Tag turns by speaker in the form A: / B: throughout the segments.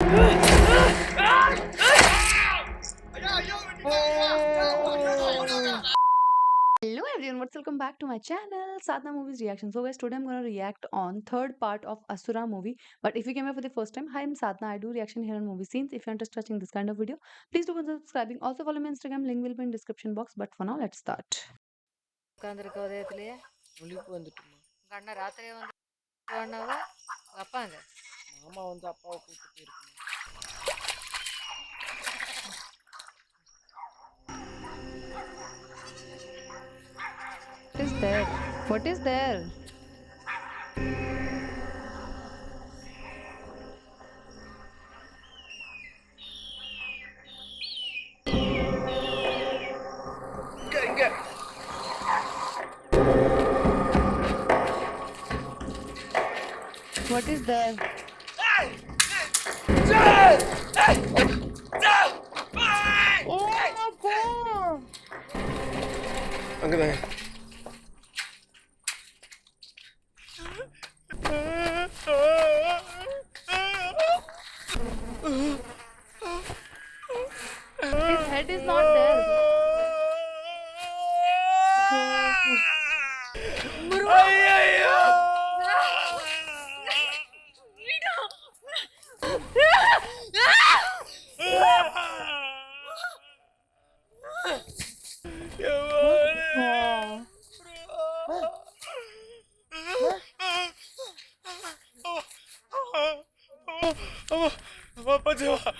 A: Hello everyone, welcome back to my channel, Sadhna Movies Reaction. So guys, today I'm gonna react on third part of Asura movie. But if you came here for the first time, hi, I'm Sadhna. I do reaction here on movie scenes. If you're interested in watching this kind of video, please do consider subscribing. Also follow me on Instagram, link will be in description box. But for now, let's start.
B: உட்காந்துருக்க உதயத்திலேயே
C: முழிப்பு வந்துட்டுமா.
B: உங்க அண்ணன் ராத்திரியே வந்து அண்ணாவா அப்பாங்க
C: மாமா வந்து அப்பாவை கூப்பிட்டு போயிருக்குமா.
A: What is there? What is there?
C: இங்க
A: What is there? Oh my god!
C: அங்கதான்.
A: His head is not there.
C: ஐயையோ!
A: Oh.
C: பச்சவா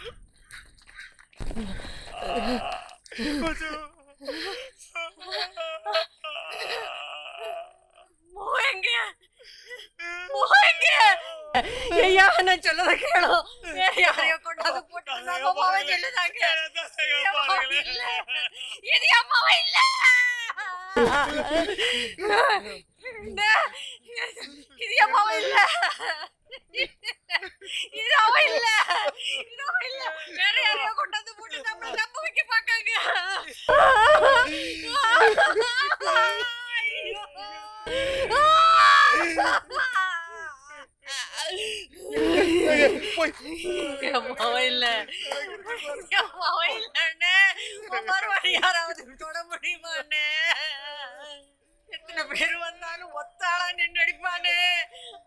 B: ஐயா நான் சொல்லத கேளோ யாரையோ கொண்டாந்து போட்டு அம்மாவை சொல்லுதாங்க இது அம்மாவை இல்ல இது அம்மாவை இல்ல இது அவ இல்ல இது அவ இல்ல வேற யாரையோ கொண்டாந்து போட்டு நம்மள நம்ப வைக்க பாக்காங்க
C: போய்
B: அம்மாவை இல்ல அம்மாவை இல்லன்னு மறுபடி யாராவது தொட முடியுமாண்ணே எத்தனை பேர் வந்தாலும் ஒத்தாளா நின்று அடிப்பானே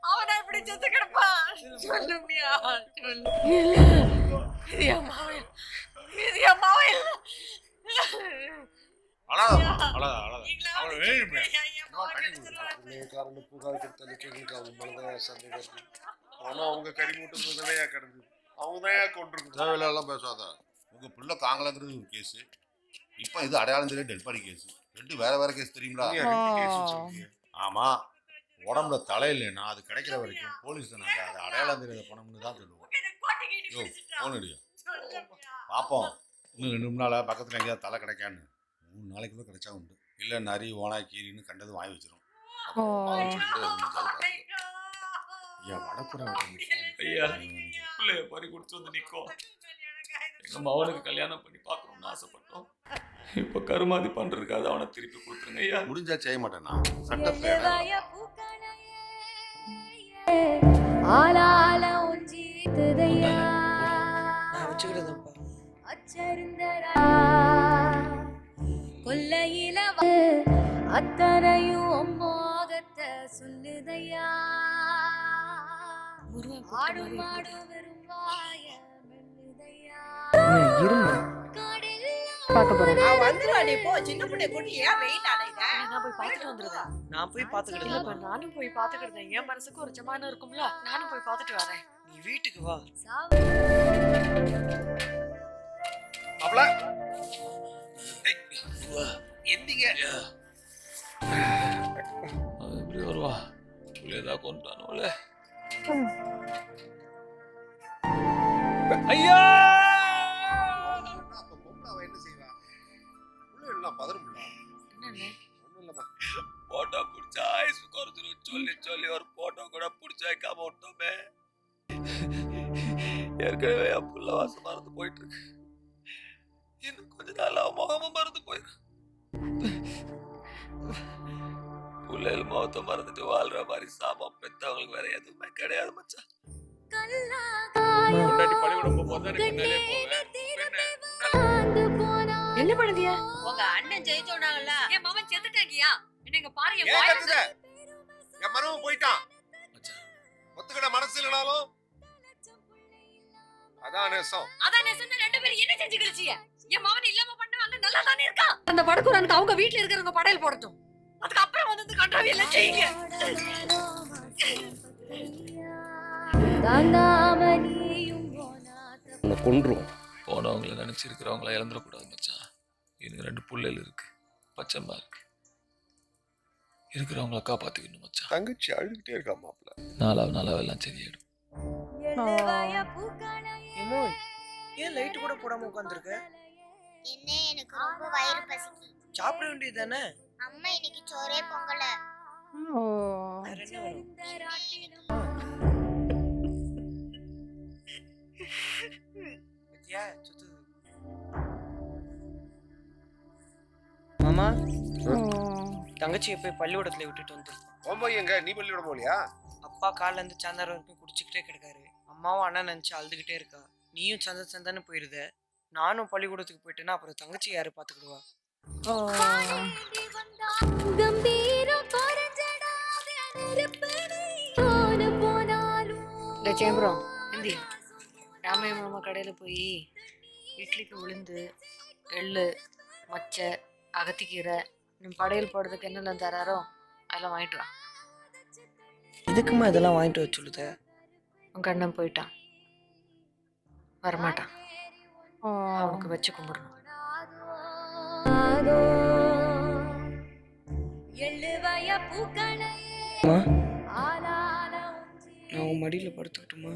B: அவனை எப்படி செத்து கிடப்பான் சொல்லுமியா சொல்லு இது அம்மாவை இது அம்மாவை இல்ல
D: அவங்க கறி மூட்டை தானே கிடந்தது, அவங்க தான் கொண்டிருக்கு. தேவையில்லாம் பேசாத. உங்க பிள்ளை காங்கலாங்கிறது ஒரு கேஸ், இப்போ இது அடையாளம் தெரிய டெட் பாடி கேஸ், ரெண்டு வேற வேற கேஸ் தெரியுங்களா? ஆமா, உடம்புல தலை இல்லைன்னா அது கிடைக்கிற வரைக்கும் போலீஸ் தானே அது அடையாளம் தெரியாத பணம்னு தான் சொல்லுவோம். யோ போன் அடியா பார்ப்போம், இன்னும் 2 மணி நாள் பக்கத்தில் எங்கேயாவது தலை கிடைக்கான்னு. 3 நாளைக்குள்ள கிடைச்சா உண்டு, இல்லை நரி ஓனா கீரின்னு கண்டது வாங்கி வச்சிரும். ஐயா வடப்புற
C: ஐயா பிள்ளைய பறி கொடுத்து வந்து நிற்கும். எங்க மகனுக்கு கல்யாணம் பண்ணி பார்க்கணும்னு ஆசைப்பட்டோம். இப்போ கருமாதி பண்றதுக்காக அவனை திருப்பி கொடுத்துருங்க ஐயா.
D: முடிஞ்சா செய்ய மாட்டேன்னா சட்டத்தை
E: கொல்லையில அத்தனையும் அம்மாகத்தை சொல்லுதையா ஆடு மாடு வெறுவாய மெல்லுதையா
A: பார்க்க போறேன்.
F: வந்துருவா நீ போ. சின்ன பிள்ளை கூட்டி ஏன் வெயில் அலையுத?
B: நான் போய் பார்த்துட்டு வந்துடுறேன்.
C: நான் போய் பார்த்துக்கிட்டு
B: இல்லப்பா நானும் போய் பார்த்துக்கிட்டேன். என் மனசுக்கு ஒரு ஜமானம் இருக்கும்ல, நானும் போய் பார்த்துட்டு வரேன்.
C: நீ வீட்டுக்கு வா.
D: அவள
C: எந்திங்க. அது எப்படி வருவா? புள்ளையதான் கொண்டானுல. ஐயா
D: என்ன செய்வா? உள்ள எல்லாம் பதறும்ல.
B: என்னண்ணே
D: ஒண்ணும் இல்லம்மா.
C: போட்டோ பிடிச்சா ஐஸ் குறைஞ்சிரும் சொல்லி சொல்லி ஒரு போட்டோ கூட பிடிச்சி வைக்காம விட்டோமே. ஏற்கனவே என் புள்ள வாசம் மறந்து போயிட்டு இருக்கு. இன்னும் கொஞ்ச நாள் அவன் முகமும் மறந்து போயிருக்கு. புள்ளைகள் முகத்தை மறந்துட்டு வாழ்ற மாதிரி சாபம் பெத்தவங்களுக்கு வேற எதுவுமே கிடையாது மச்சான். பொண்டாட்டி பள்ளிக்கூடம் போகும்போது தான் நீ முன்னாலே போவேன்.
B: என்ன பண்ணுதியா?
F: உங்க அண்ணன் ஜெயிச்சோனாங்கல்ல.
B: என் மாமன் செத்துட்டாங்கயா. என்னங்க பாரு என்
D: ஏன்
B: வாய்
D: கத்துத? என் மருமகன் போயிட்டான்.
C: மச்சான்,
D: ஒத்துக்கிட மனசு இல்லனாலும் அதான் நேசம்.
B: அதான் நான் சொன்ன ரெண்டு பேரும் என்ன செஞ்சு கிழிச்சிய? என் மாமன் இல்லாம பண்ணவங்க நல்லா தானே இருக்கா? அந்த வடக்குறானுக்கு அவங்க வீட்ல இருக்கிறவங்க படையல் போடட்டும். அதுக்கு அப்புறம் வந்து இந்த கன்றாவி எல்லாம் செய்யுங்க.
C: உன்னை கொன்றுவோம். போனவங்களை நினைச்சு இருக்கிறவங்கள இழந்துடக்கூடாது மச்சான். எனக்கு 2 புள்ளைகள் இருக்கு, பச்சைமா இருக்கு. இருக்கிறவங்கள காப்பாத்திக்கணும் மச்சான்.
D: தங்கச்சி அழுதுகிட்டே இருக்கா மாப்பிள்ள.
C: நாளாவ எல்லாம் சரியாயிடும்.
G: இமோய், ஏன் லைட் கூட போடாம உட்கார்ந்திருக்க?
H: என்ன எனக்கு ரொம்ப வயிறு பசிக்கு.
G: சாப்பிட வேண்டியது தானே?
H: அம்மா இன்னைக்கு சோறே பொங்கல.
G: வேற என்ன வேணும்? பத்தியா, சுத்துது. மாமா, தங்கச்சியை போய் பள்ளிக்கூடத்துல விட்டுட்டு வந்து.
D: ஓம்போய் எங்க நீ பள்ளியோட போலியா?
G: அப்பா காலைல இருந்து சாயந்தரம் வரைக்கும் குடிச்சுக்கிட்டே கிடக்காரு. அம்மாவும் அண்ணன் நினைச்சு அழுதுகிட்டே இருக்கா. நீயும் சந்தானு போயிருத. நானும் பள்ளிக்கூடத்துக்கு போயிட்டேன்னா அப்புறம் தங்கச்சி யாரு பாத்துக்கிடுவா?
B: சேம்பரம் இந்தி ராமைய மாமா கடையில போய் இட்லிக்கு உளுந்து, எள்ளு, மச்சை, அகத்திக்கீரை, நம்ம படையல் போடுறதுக்கு என்னெல்லாம் தராரோ அதெல்லாம் வாங்கிட்டு வா.
G: இதுக்குமா இதெல்லாம் வாங்கிட்டு வர சொல்லுத?
B: உன் கண்ணன் போயிட்டான், வரமாட்டான். அவனுக்கு வச்சு கும்பிடணும்.
G: நான் உன் மடியில படுத்துக்கிட்டுமா?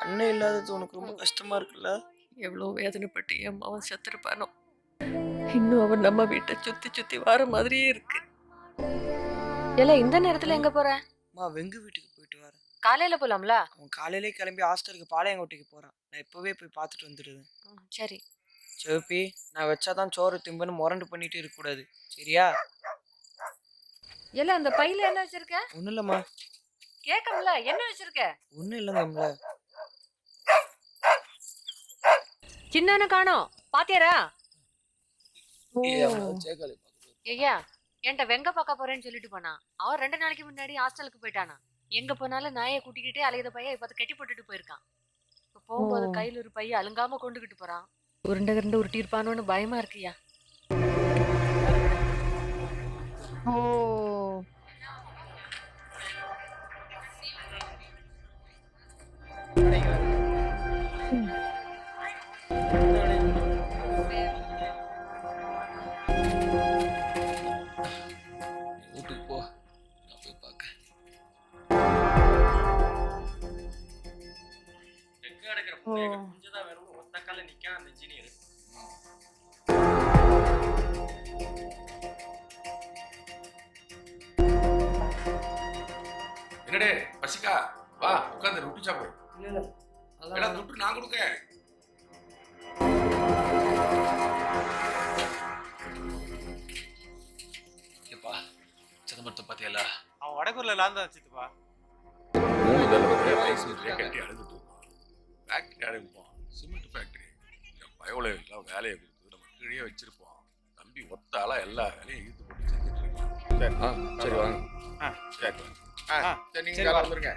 G: அண்ணன் இல்லாதது உனக்கு ரொம்ப கஷ்டமா இருக்குல்ல?
B: எவ்வளோ வேதனைப்பட்டு என் அவன் செத்துருப்பானோ. இன்னும் அவன் நம்ம வீட்டை சுத்தி சுத்தி வர மாதிரியே இருக்கு. எல்லாம் இந்த நேரத்துல எங்க போற?
G: வெங்கு வீட்டுக்கு போயிட்டு வரேன்.
B: காலையில போலாம்ல?
G: அவன் காலையிலே கிளம்பி ஹாஸ்டலுக்கு பாளையங்கோட்டைக்கு போறான். நான் இப்பவே போய் பார்த்துட்டு வந்துடுவேன்.
B: சரி.
G: சிவப்பி, நான் வச்சாதான் சோறு திம்பன்னு முரண்டு பண்ணிட்டு இருக்க கூடாது, சரியா?
B: எல்லாம் அந்த பையில என்ன வச்சிருக்க?
G: ஒன்னும் இல்லம்மா.
B: கேக்கம்ல, என்ன வச்சிருக்க?
G: ஒன்னும் இல்லைங்கம்ல.
B: சின்ன காணோம், பாத்தியாரா? ஐயா, என்கிட்ட வெங்க பார்க்க போறேன்னு சொல்லிட்டு போனா. அவன் 2 நாளைக்கு முன்னாடி ஹாஸ்டலுக்கு போயிட்டானா. எங்க போனாலும் நாயை கூட்டிக்கிட்டே அலையுத பையன் இப்ப கட்டி போட்டுட்டு போயிருக்கான். இப்ப போகும்போது கையில ஒரு பைய அலுங்காம கொண்டுகிட்டு போறான். உருண்டை உருட்டிருப்பானோன்னு பயமா இருக்குயா.
C: வீட்டுக்கு போ, நான் போய் பார்க்க. என்னடே பசிக்கா? வா உட்காந்து ரொட்டி சாப்பிடு. எல்லாம் துட்டு நான் கொடுக்க. ஏப்பா, சிதம்பரத்தை பார்த்தியல்ல?
I: அவன் வடக்கூர்ல லாந்தா வச்சுப்பா.
C: 3 தடவை பேசிட்டு கட்டி அழுதுட்டு இருப்பான். ஃபேக்டரி அடைப்போம், சிமெண்ட் ஃபேக்டரி. பயோல எல்லாம் வேலையை கொடுத்து நம்ம கீழே வச்சிருப்போம். தம்பி ஒத்தாலா எல்லா வேலையும் இழுத்து போட்டு செஞ்சுட்டு இருக்கான். சரி வாங்க.
D: சரி நீங்க வந்துருங்க.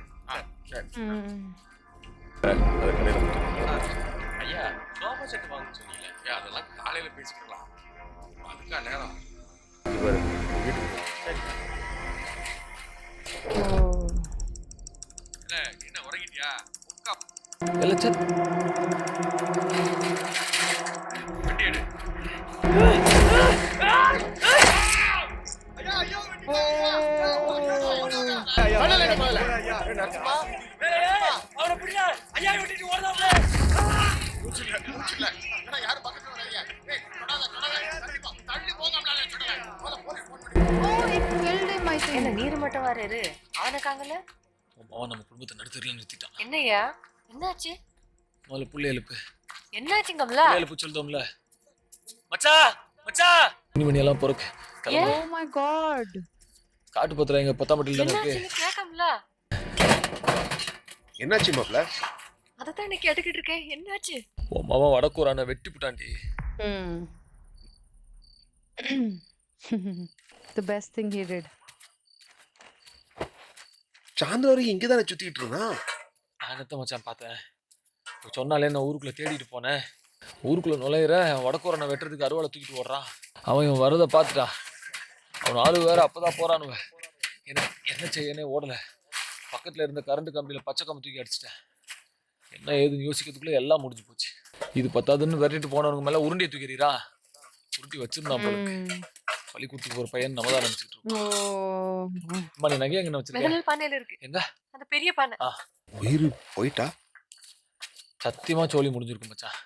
I: ஐயா, சோஃபா செட் வாங்க சொன்னீங்க.
C: அதெல்லாம் காலையில பேசிக்கலாம். அதுக்கா நேரம். என்ன உறங்கிட்டியா? வண்டி எடு.
B: என்ன நீர் மட்டும் வராரு? அவனுக்காங்கல்ல?
C: அவன் நம்ம குடும்பத்தை நடுத்தரில் நிறுத்திட்டான்.
B: என்னய்யா, என்னாச்சு?
C: முதல்ல புள்ளை எழுப்பு.
B: என்னாச்சுங்கம்ல?
C: புள்ளை எழுப்பு சொல்லிட்டோம்ல. மச்சா
I: மச்சான் துணி மணி எல்லாம் பொறுக்கு
B: ஏன்
A: Oh my god.
I: காட்டு பத்திரம் எங்க பொத்தாமட்டில் தானே இருக்கு
B: என்னாச்சுன்னு கேட்கம்ல.
D: என்னாச்சு மாப்ள?
B: அதைத்தான் இன்னைக்கு கேட்டுக்கிட்டு இருக்கேன். என்னாச்சு?
I: உன் மாவன் வடக்கூறான வெட்டி புட்டாண்டி.
A: Hmm. The best thing he did.
D: சாயந்தரம் இங்கே தானே சுத்திட்டு இருந்தான்.
I: நானத்தான் மச்சான் பார்த்தேன். சொன்னாலே நான் ஊருக்குள்ள தேடிட்டு போனேன். ஊருக்குள்ள நுழையிற வடக்கூறான வெட்டுறதுக்கு அருவாளை தூக்கிட்டு ஓடுறான். அவன் இவன் வரதை பார்த்துட்டா. அவன் ஆளு வேற அப்பதான் போறானுவ. என்ன செய்யனே ஓடல. பக்கத்துல இருந்த கரண்ட் கம்பியில பச்சை கம்பி தூக்கி அடிச்சிட்டேன். என்ன ஏதுன்னு யோசிக்கிறதுக்குள்ள எல்லாம் முடிஞ்சு போச்சு. இது பத்தாதுன்னு விரட்டிட்டு போனவங்க மேல உருண்டியை தூக்கிறீரா? உருட்டி வச்சிருந்தான் போலுக்கு. பள்ளிக்கூடத்துக்கு ஒரு பையன் நம்ம தான் நினைச்சிட்டு இருக்கோம்.
A: Oh.
I: அம்மா நீ நகையை எங்க வச்சிருக்கேன்?
B: மெதனல் பானையில இருக்கு.
I: எங்க?
B: அந்த பெரிய பானை.
D: உயிர் போயிட்டா?
I: சத்தியமா சோழி முடிஞ்சிருக்கும் மச்சான்.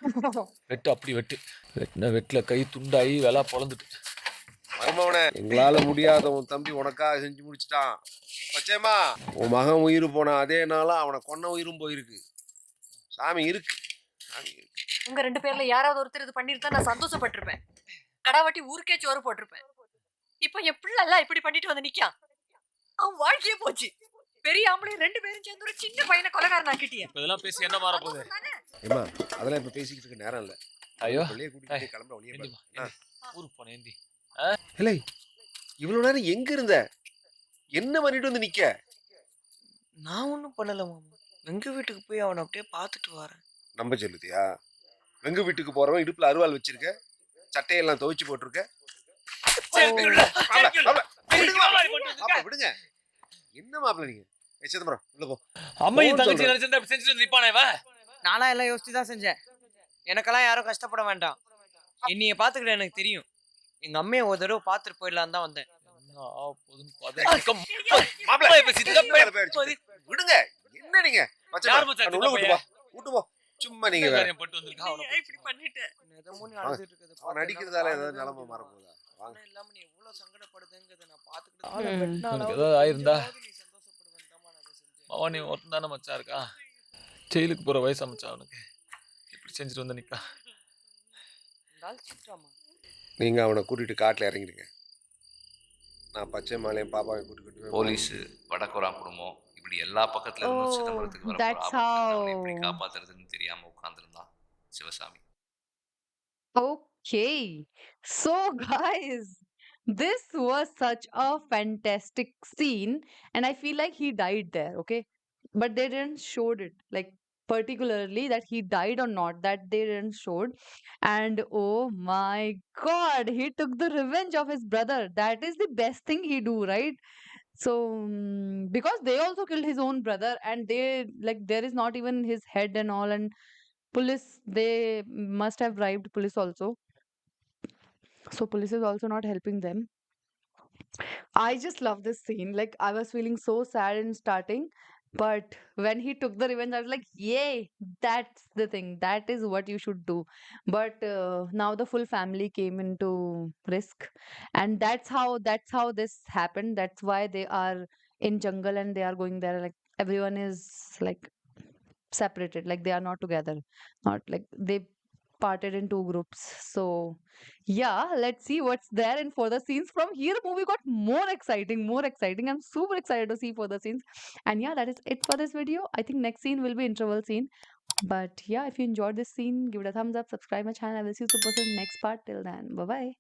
I: வெட்டு அப்படி வெட்டு. வெட்டின வெட்டுல கை துண்டாயி வெலா பொழந்துட்டு.
D: மருமவனே, எங்களால முடியாத உன் தம்பி உனக்காக செஞ்சு முடிச்சிட்டான். பச்சையம்மா, உன் மகன் உயிர் போன அதே நாளா அவனை கொன்ன உயிரும் போயிருக்கு. சாமி இருக்கு. சாமி இருக்கு.
B: உங்க 2 பேர்ல யாராவது ஒருத்தர் இது பண்ணிருந்தா நான் சந்தோஷப்பட்டிருப்பேன். கடாவட்டி ஊருக்கே சோறு போட்டிருப்பேன். இப்போ என் பிள்ளை எல்லாம் இப்படி பண்ணிட்டு வந்து நிக்கான். அவன் வாழ்க்கையே போச்சு. பெரிய ஆம்பளை 2 பேரும் சேர்ந்து ஒரு சின்ன பையனை கொலைகாரன் ஆக்கிட்டியே.
I: இப்ப இதெல்லாம் பேசி என்ன மாற போகுது?
D: ஏம்மா, அதெல்லாம் இப்ப பேசிக்கிட்டு இருக்க நேரம் இல்ல.
I: ஐயோ
D: பிள்ளைய கூட்டிட்டு கிளம்புற ஒளியே
I: ஏந்திமா,
D: பாரு.
I: ஏந்தி. ஊருக்கு போனேன் ஏந்தி.
D: இல்லை, இவ்வளவு நேரம் எங்க இருந்த? என்ன பண்ணிட்டு வந்து நிக்க?
G: நான் ஒன்றும் பண்ணல மாமா. எங்க வீட்டுக்கு போய் அவனை அப்படியே பார்த்துட்டு வரேன்.
D: நம்ப சொல்லுதியா? வெங்க வீட்டுக்கு போறவன் இடுப்புல அருவாள் வச்சிருக்க, சட்டையெல்லாம் துவைச்சு போட்டிருக்க. விடுங்க. என்ன மாப்பிள்ள நீங்க? சிதம்பரம் உள்ள போ.
I: அம்மையும் தங்கச்சி நினைச்சிருந்தா இப்படி செஞ்சுட்டு நிப்பானே இவன்.
G: நானா எல்லாம் யோசிச்சு தான் செஞ்சேன். எனக்கெல்லாம் யாரும் கஷ்டப்பட வேண்டாம். என்னைய பார்த்துக்கிட்ட எனக்கு தெரியும். எங்க அம்மையை ஒரு தடவை பார்த்துட்டு போயிடலாம் தான் வந்தேன்.
D: விடுங்க. என்ன நீங்க? உள்ள விட்டு போ. விட்டு போ. சும்மா நீங்க வேற.
G: இப்படி பண்ணிட்டேன்.
D: அவன் நடிக்கிறதால ஏதாவது நிலைமை மாற போதா? வாங்க.
G: இல்லாம நீ எவ்வளவு சங்கடப்படுதுங்கிறத நான் பார்த்துக்கிட்டு
I: உனக்கு ஏதாவது ஆயிருந்தா பவானி ஒருத்தன் தானே மச்சான் இருக்கா. ஜெயிலுக்கு போற வயசா மச்சான் அவனுக்கு. இப்படி செஞ்சுட்டு வந்து நிக்கா.
D: நீங்க அவனை கூட்டிட்டு காட்டுல இறங்கிடுங்க. நான் பச்சை மாலையும் பாப்பாவை கூட்டிட்டு
J: போலீஸ் வடக்குறா குடும்பம் இப்படி எல்லா பக்கத்துல இருந்து
A: Oh,
J: சிதம்பரத்துக்கு வர
A: that's
J: அவனை எப்படி
A: how.
J: காப்பாத்துறதுன்னு தெரியாம உட்கார்ந்துருந்தான் Sivasamy.
A: Okay. So, guys, this was such a fantastic scene, and I feel like he died there, okay? But they didn't showed it, like particularly that he died or not, that they didn't showed. And oh my God, he took the revenge of his brother. That is the best thing he do, right? So, because they also killed his own brother, and they like there is not even his head and all, and police they must have bribed police also. So police is also not helping them. I just love this scene. Like I was feeling so sad in starting, but when he took the revenge, I was like, "Yay! That's the thing. That is what you should do." But now the full family came into risk, and that's how this happened. That's why they are in jungle and they are going there. Like everyone is like separated. Like they are not together. Not like they parted in 2 groups. So yeah, let's see what's there in further scenes. From here the movie got more exciting, more exciting. I'm super excited to see further scenes. And yeah, that is it for this video. I think next scene will be interval scene. But yeah, if you enjoyed this scene, give it a thumbs up, subscribe my channel. I will see you super soon next part. Till then, bye bye.